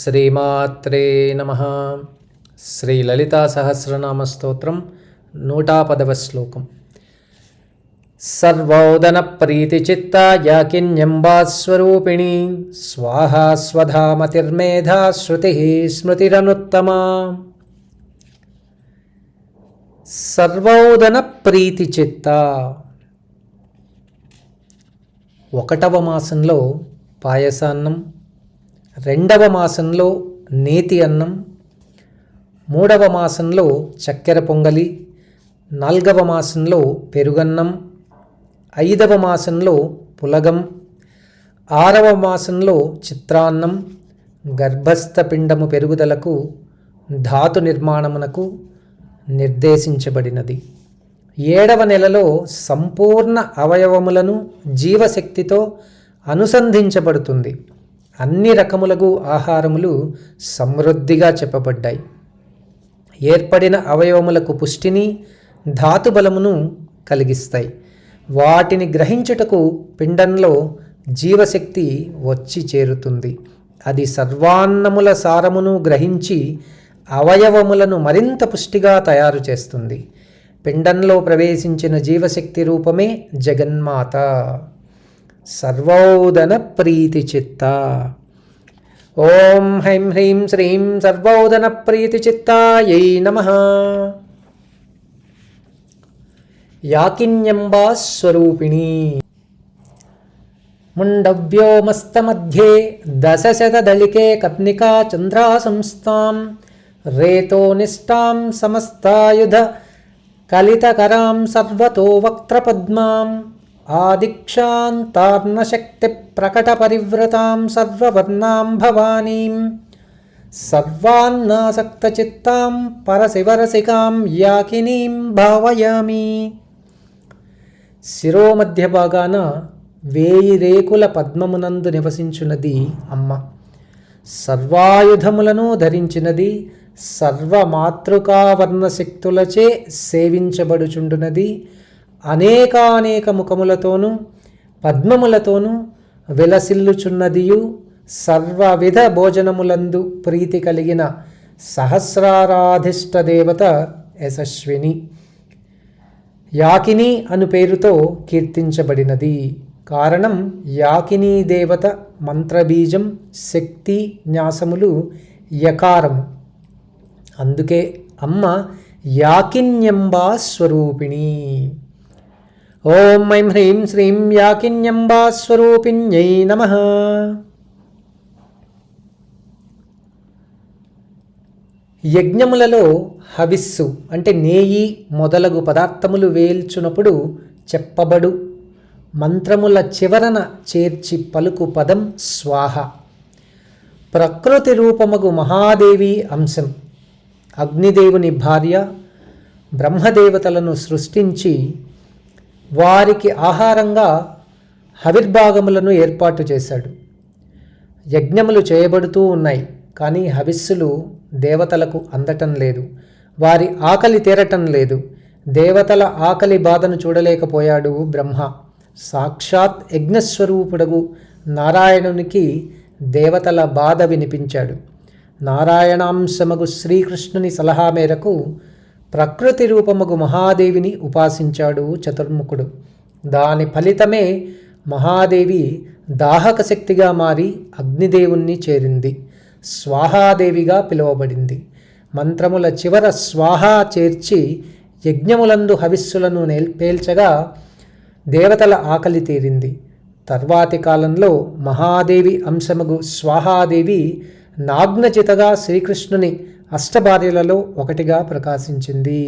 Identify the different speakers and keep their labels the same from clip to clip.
Speaker 1: శ్రీమాత్రే నమః. శ్రీ లలితా సహస్రనామ స్తోత్రం 110వ శ్లోకం. సర్వోదన ప్రీతి చిత్త యాకిన్యంబాస్వరూపిణి స్వాహా స్వధామతిర్మేధా శృతి స్మృతిరనుత్తమా. సర్వోదన ప్రీతి చిత్త. 1వ మాసంలో పాయసాన్నం, 2వ మాసంలో నేతి అన్నం, 3వ మాసంలో చక్కెర పొంగలి, 4వ మాసంలో పెరుగన్నం, 5వ మాసంలో పులగం, 6వ మాసంలో చిత్రాన్నం గర్భస్థ పిండము పెరుగుదలకు ధాతు నిర్మాణమునకు నిర్దేశించబడినది. 7వ నెలలో సంపూర్ణ అవయవములను జీవశక్తితో అనుసంధించబడుతుంది. అన్ని రకములకు ఆహారములు సమృద్ధిగా చెప్పబడ్డాయి. ఏర్పడిన అవయవములకు పుష్టిని, ధాతుబలమును కలిగిస్తాయి. వాటిని గ్రహించుటకు పిండంలో జీవశక్తి వచ్చి చేరుతుంది. అది సర్వాన్నముల సారమును గ్రహించి అవయవములను మరింత పుష్టిగా తయారు చేస్తుంది. పిండంలో ప్రవేశించిన జీవశక్తి రూపమే జగన్మాత. సర్వోదన ప్రీతి చిత్త. ఓం హ్రైం హ్రీం శ్రీం సర్వోదన ప్రీతి చిత్తాయై నమః. యాకిన్యంబా స్వరూపిణి. ముండవ్యోమస్తమధ్యే దశశతదళికే కర్ణికా చంద్రాసంస్థాం రేతో నిష్టాం సమస్తాయుధ కలితకరాం సర్వతో వక్త్రపద్మాం ఆదిక్షాంతార్ణశక్తి ప్రకట పరివ్రతాం సర్వవర్ణాం భవానీం సర్వాన్నాసక్తచిత్తాం పరశివరసికాం యాకినీం భావయామి. శిరోమధ్య భాగాన 1000 రేకుల పద్మమునందు నివసించున్నది అమ్మ. సర్వాయుధములను ధరించినది, సర్వమాతృకావర్ణ శక్తులచే సేవించబడుచుండునది. అనేకానేక ముఖములతోనూ పద్మములతోనూ విలసిల్లుచున్నదియు సర్వవిధ భోజనములందు ప్రీతి కలిగిన సహస్రారాధిష్ట దేవత యశస్విని. యాకిని అను పేరుతో కీర్తించబడినది. కారణం యాకినీ దేవత మంత్రబీజం, శక్తి, న్యాసములు యకారము. అందుకే అమ్మ యాకిన్యంబా స్వరూపిణి. ఓం ఐం హ్రీం శ్రీం యాకిన్యంబా స్వరూపిణ్యై నమః. యజ్ఞములలో హవిస్సు అంటే నేయి మొదలగు పదార్థములు వేల్చునప్పుడు చెప్పబడు మంత్రముల చివరన చేర్చి పలుకు పదం స్వాహ. ప్రకృతి రూపమగు మహాదేవి అంశం. అగ్నిదేవుని భార్య బ్రహ్మదేవతలను సృష్టించి వారికి ఆహారంగా హవిర్భాగములను ఏర్పాటు చేశాడు. యజ్ఞములు చేయబడుతూ ఉన్నాయి, కానీ హవిస్సులు దేవతలకు అందటం లేదు. వారి ఆకలి తీరటం లేదు. దేవతల ఆకలి బాధను చూడలేకపోయాడు బ్రహ్మ. సాక్షాత్ యజ్ఞస్వరూపుడగు నారాయణునికి దేవతల బాధ వినిపించాడు. నారాయణాంశమగు శ్రీకృష్ణుని సలహా మేరకు ప్రకృతి రూపమగు మహాదేవిని ఉపాసించాడు చతుర్ముఖుడు. దాని ఫలితమే మహాదేవి దాహక శక్తిగా మారి అగ్నిదేవుణ్ణి చేరింది. స్వాహాదేవిగా పిలువబడింది. మంత్రముల చివర స్వాహా చేర్చి యజ్ఞములందు హవిస్సులను పేల్చగా దేవతల ఆకలి తీరింది. తర్వాతి కాలంలో మహాదేవి అంశమగు స్వాహాదేవి నాగ్నచితగా శ్రీకృష్ణుని అష్టభార్యలలో ఒకటిగా ప్రకాశించింది.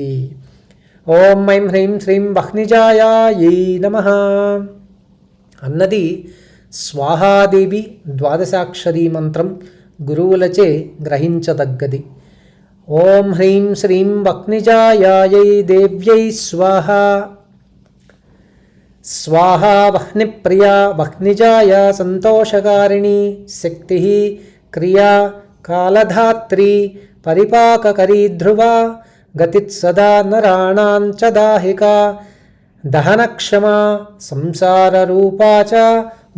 Speaker 1: ఓం ఐం హ్రీం శ్రీం వహ్నిజాయై నమః అన్నది స్వాహాదేవి ద్వాదశాక్షరీ మంత్రం. గురువులచే గ్రహించదగ్గది. ఓం హ్రీం శ్రీం వహ్నిజాయై దేవ్యై స్వాహ. స్వాహా వహ్నిప్రియా వహ్నిజాయ సంతోషకారిణి శక్తి క్రియా కాలధాత్రి పరిపాకకరీ ధ్రువ గతిత్సదా నరాణాంచ దాహికా దహనక్షమా సంసారరూపా చ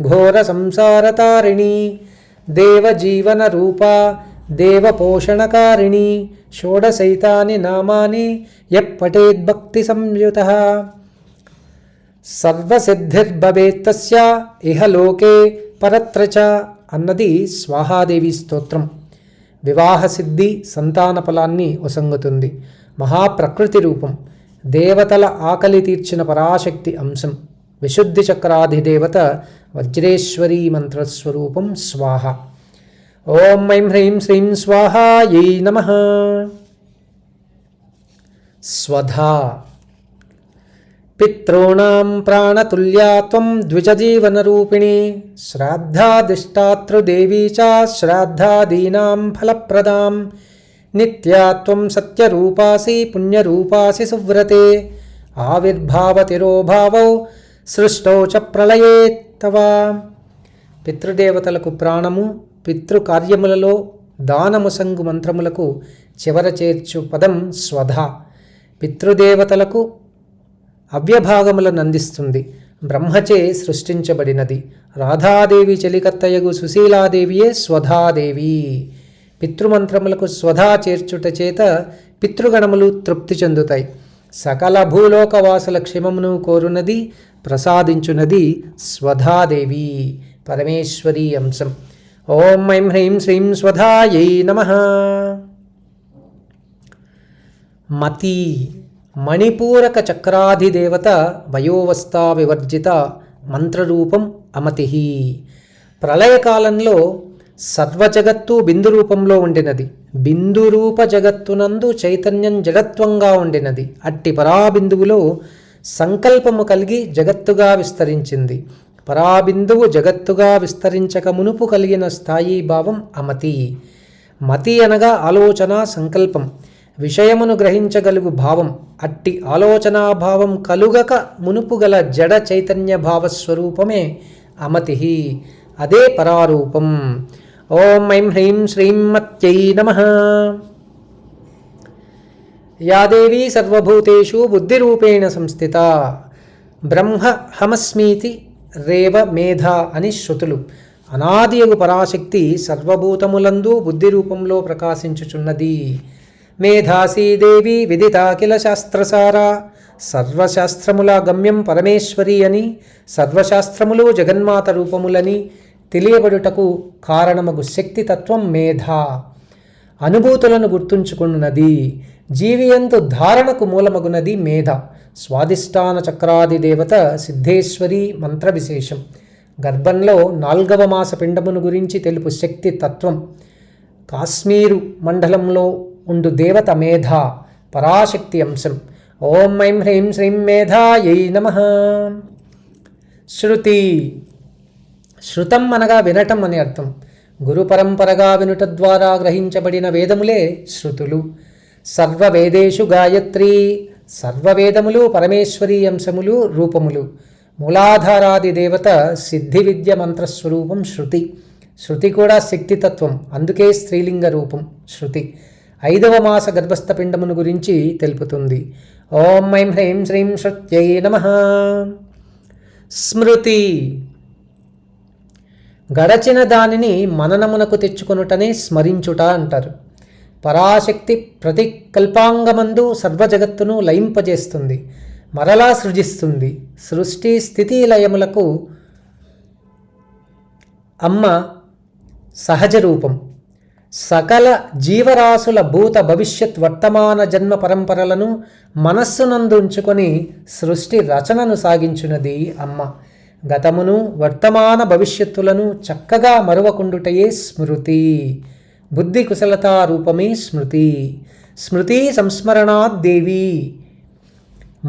Speaker 1: ఘోర సంసారతారిణి దేవజీవన రూపా దేవపోషణకారిణి షోడశైతాని నామాని యః పఠేద్భక్తి సంయుతః సర్వసిద్ధిర్భవేత్తస్య ఇహ లోకే పరత్ర చ అన్నది స్వాహాదేవి స్తోత్రం. వివాహ సిద్ధి, సంతాన ఫలాన్ని ఒసంగుతుంది. మహాప్రకృతి రూపం, దేవతల ఆకలి తీర్చిన పరాశక్తి అంశం. విశుద్ధి చక్రాధిదేవత వజ్రేశ్వరీ మంత్రస్వరూపం స్వాహ. ఓం ఐం హ్రీం శ్రీం స్వాహాయై నమః. స్వధా పితॄణాం ప్రాణతుల్యా త్వం ద్విజజీవనరూపిణి శ్రాద్ధాదిష్టాతృదేవీ చ శ్రాద్ధాదీనాం ఫలప్రదాం నిత్యా త్వం సత్యరూపాసి పుణ్యరూపాసి సువ్రతే ఆవిర్భావతిరోభావౌ సృష్టౌ చ ప్రళయే తవ. పితృదేవతలకు ప్రాణము, పితృకార్యములలో దానముసంగు మంత్రములకు చివర చేర్చు పదం స్వధ. పితృదేవతలకు అవ్యభాగములను అందిస్తుంది. బ్రహ్మచే సృష్టించబడినది. రాధాదేవి చెలికత్తయగు సుశీలాదేవియే స్వధాదేవి. పితృమంత్రములకు స్వధా చేర్చుట చేత పితృగణములు తృప్తి చెందుతాయి. సకల భూలోకవాసుల క్షేమమును కోరునది, ప్రసాదించునది స్వధాదేవి, పరమేశ్వరీ అంశం. ఓం ఐం హ్రీం శ్రీం స్వధాయై నమః. మతి మణిపూరక చక్రాధిదేవత, వయోవస్థా వివర్జిత, మంత్రరూపం అమతి. ప్రళయకాలంలో సర్వజగత్తు బిందు రూపంలో ఉండినది. బిందు రూప జగత్తునందు చైతన్యం జగత్వంగా ఉండినది. అట్టి పరాబిందువులో సంకల్పము కలిగి జగత్తుగా విస్తరించింది. పరాబిందువు జగత్తుగా విస్తరించక మునుపు కలిగిన స్థాయి భావం అమతి. మతి అనగా ఆలోచన, సంకల్పం, విషయమును గ్రహించగలుగు భావం. అట్టి ఆలోచనాభావం కలుగక మునుపు గల జడ చైతన్య భావస్వరూపమే అమతి. అదే పరారూపం. ఓం ఐం హ్రీం శ్రీం మత్యై నమః. యా దేవీ సర్వభూతేషు బుద్ధిరూపేణ సంస్థిత. బ్రహ్మహమస్మీతి రేవ మేధ అని శృతులు. అనాదియగు పరాశక్తి సర్వభూతములందు బుద్ధి రూపంలో ప్రకాశించుచున్నది. మేధాసీ దేవి విదితా కిల శాస్త్రసారా. సర్వశాస్త్రముల గమ్యం పరమేశ్వరి అని, సర్వశాస్త్రములు జగన్మాత రూపములని తెలియబడుటకు కారణమగు శక్తితత్వం మేధ. అనుభూతులను గుర్తుంచుకున్నది. జీవియంతు ధారణకు మూలమగునది మేధ. స్వాదిష్టాన చక్రాది దేవత సిద్ధేశ్వరి మంత్ర విశేషం. గర్భంలో 4వ మాస పిండమును గురించి తెలుపు శక్తి తత్వం. కాశ్మీరు మండలంలో ఉండు దేవత మేధ, పరాశక్తి అంశం. ఓం ఐం హ్రీం శ్రీం మేధాయై నమః. శృతి. శృతం అనగా వినటం అని అర్థం. గురు పరంపరగా వినుట ద్వారా గ్రహించబడిన వేదములే శృతులు. సర్వవేదేషు గాయత్రి. సర్వవేదములు పరమేశ్వరీ అంశములు, రూపములు. మూలాధారాది దేవత సిద్ధి విద్య మంత్రస్వరూపం శృతి. శృతి కూడా శక్తితత్వం, అందుకే స్త్రీలింగ రూపం శృతి. 5వ మాస గర్భస్థ పిండమును గురించి తెలుపుతుంది. ఓం ఐం హ్రీం శ్రీం శృత్యై నమః. స్మృతి. గడచిన దానిని మననమునకు తెచ్చుకొనుటనే స్మరించుట అంటారు. పరాశక్తి ప్రతి కల్పాంగమందు సర్వజగత్తును లయింపజేస్తుంది, మరలా సృజిస్తుంది. సృష్టి స్థితి లయములకు అమ్మ సహజ రూపం. సకల జీవరాశుల భూత భవిష్యత్ వర్తమాన జన్మ పరంపరలను మనస్సునందుంచుకొని సృష్టి రచనను సాగించున్నది అమ్మ. గతమును వర్తమాన భవిష్యత్తులను చక్కగా మరువకుండుటయే స్మృతి. బుద్ధి కుశలతా రూపమే స్మృతి. స్మృతి సంస్మరణాద్దేవి.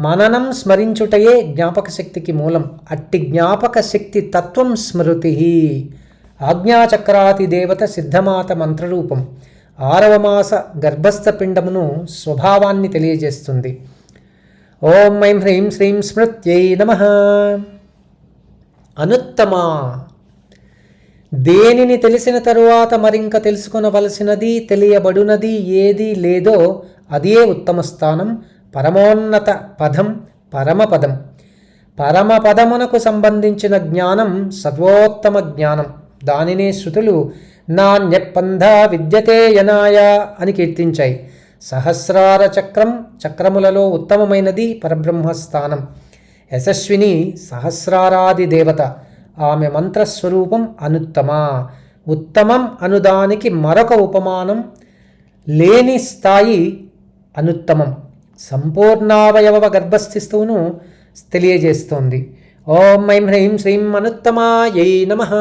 Speaker 1: మననం స్మరించుటయే జ్ఞాపక శక్తికి మూలం. అట్టి జ్ఞాపక శక్తి తత్వం స్మృతి. ఆజ్ఞాచక్రాతి దేవత సిద్ధమాత మంత్రరూపం. 6వ మాస గర్భస్థ పిండమును స్వభావాన్ని తెలియజేస్తుంది. ఓం ఐం హ్రీం శ్రీం స్మృత్యై నమః. అనుత్తమ. దేనిని తెలిసిన తరువాత మరింక తెలుసుకొనవలసినది, తెలియబడునది ఏది లేదో అదే ఉత్తమ స్థానం. పరమోన్నత పదం, పరమపదం. పరమపదమునకు సంబంధించిన జ్ఞానం సర్వోత్తమ జ్ఞానం. దానినే శృతులు నాణ్యపంథ విద్యతే యనాయ అని కీర్తించాయి. సహస్రార చక్రం, చక్రములలో ఉత్తమమైనది పరబ్రహ్మస్థానం. యశస్విని సహస్రారాది దేవత, ఆమె మంత్రస్వరూపం అనుత్తమ. ఉత్తమం అనుదానికి మరొక ఉపమానం లేని స్థాయి అనుత్తమం. సంపూర్ణావయవ గర్భస్థిస్తువును తెలియజేస్తోంది. ఓం ఐం హ్రీం శ్రీం అనుత్తమాయై నమః.